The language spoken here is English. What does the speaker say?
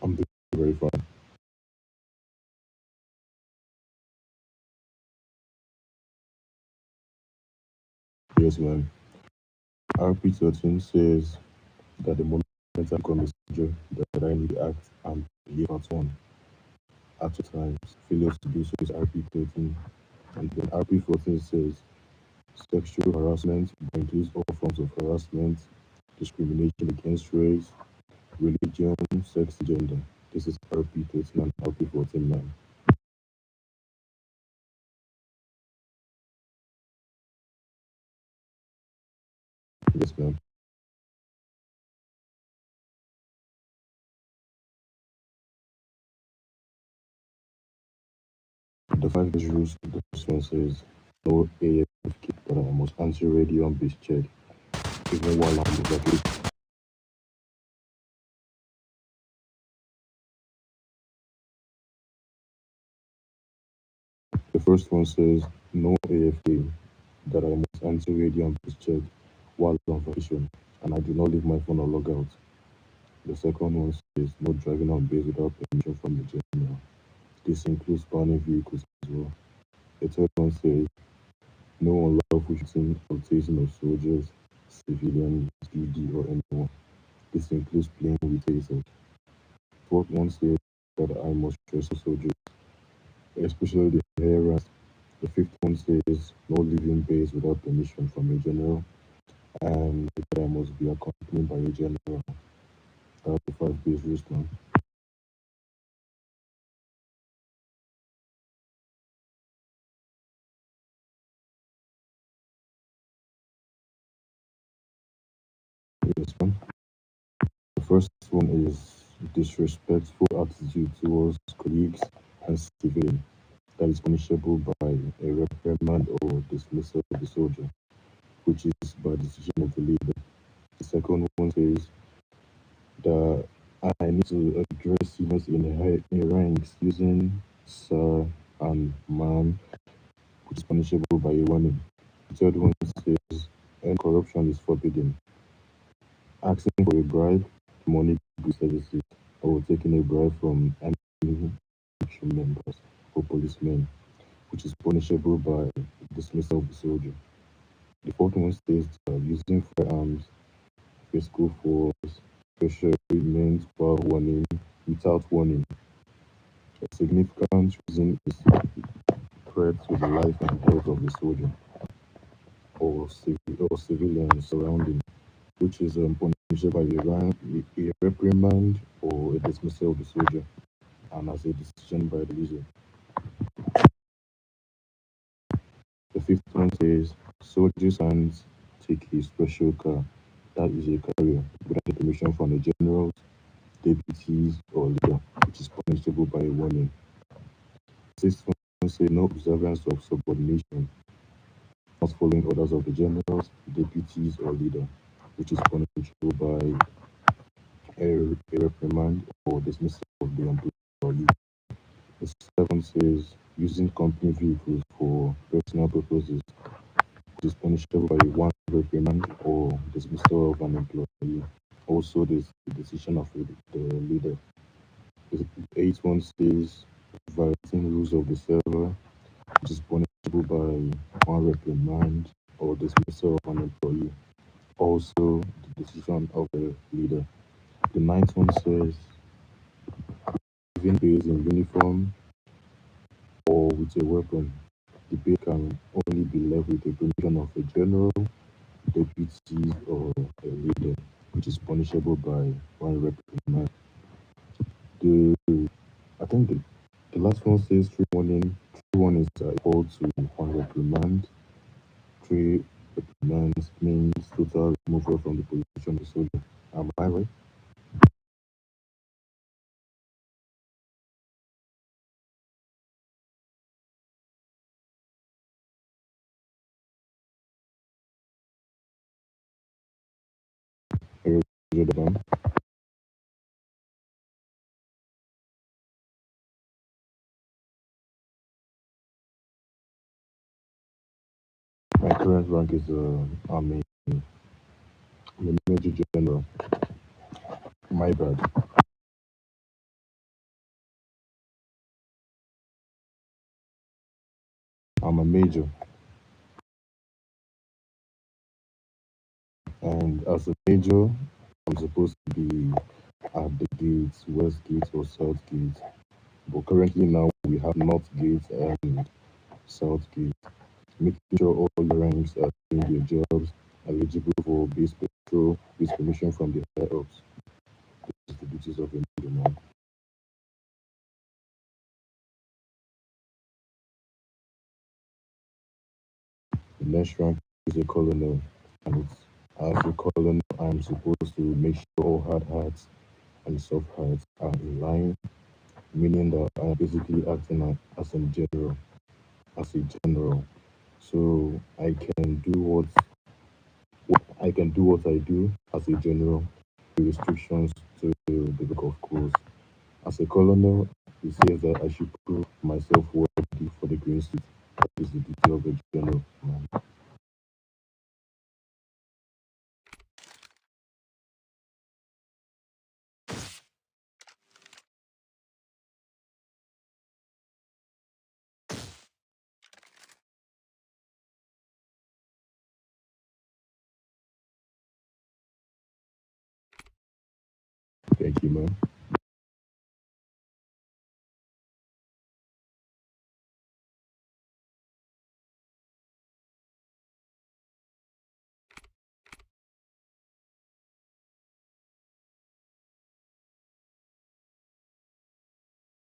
I'm doing very fine. Yes, man. RP13 says that the moment I become a soldier, that I need to act and behave at one. At all times, failures to do so is RP13. And then RP14 says sexual harassment includes all forms of harassment, discrimination against race, religion, sex, gender. This is RP13 and RP14, man. Yes, man. The five base rules, the first one says no AFK, but I must answer radio and base check, even while I'm evacuating. The first one says no AFK, that I must answer radio and base check while on vacation, and I do not leave my phone or log out. The second one says no driving on base without permission from the general. This includes banning vehicles as well. The third one says no unlawful shooting or tasing of soldiers, civilians, PD, or anyone. This includes playing with tasers. Fourth one says that I must wrestle soldiers, especially the heroes. The fifth one says no leaving base without permission from a general, and that I must be accompanied by a general. That's the five base rules, man. Yes, man. The first one is disrespectful attitude towards colleagues and civilians that is punishable by a reprimand or dismissal of the soldier, which is by decision of the leader. The second one says that I need to address seniors in ranks using sir and ma'am, which is punishable by a warning. The third one says and corruption is forbidden. Asking for a bribe, money, good services, or taking a bribe from enemy members or policemen, which is punishable by dismissal of the soldier. The fourth one states that using firearms, physical force, special treatment, warning, without warning. A significant reason is threat to the life and health of the soldier or civilians surrounding, which is punishable by a reprimand or a dismissal of the soldier, and as a decision by the user. The fifth one says soldiers and take a special car that is a carrier without the permission from the generals, deputies, or leader, which is punishable by a warning. Sixth one says no observance of subordination, not following orders of the generals, deputies, or leader, which is punishable by a reprimand or dismissal of the employee. The seventh says using company vehicles for personal purposes, which is punishable by one reprimand or dismissal of an employee. Also, there's the decision of the leader. The eighth one says violating rules of the server, which is punishable by one reprimand or dismissal of an employee. Also, the decision of the leader. The ninth one says even based in uniform or with a weapon, the base can only be left with the permission of a general, deputy, or a leader, which is punishable by one reprimand. The I think the last one says three warning. Three warnings are equal to one reprimand. Three reprimands means total removal from the position of the soldier. Am I right? Roger that, man. My current rank is I'm a major general. My bad. I'm a major, and as a major, I'm supposed to be at the gates, west gates or south gates. But currently now we have north gates and south gates, making sure all the ranks are doing their jobs, eligible for base patrol, with permission from the higher ups. This is the duties of a major man. The next rank is a colonel, and as a colonel, I'm supposed to make sure all hard hats and soft hats are in line, meaning that I'm basically acting as a general, as a general. So I can do what I do as a general, the restrictions to the book of course. As a colonel, it says that I should prove myself worthy for the green suit. That is the duty of a general. Man. Thank you, man.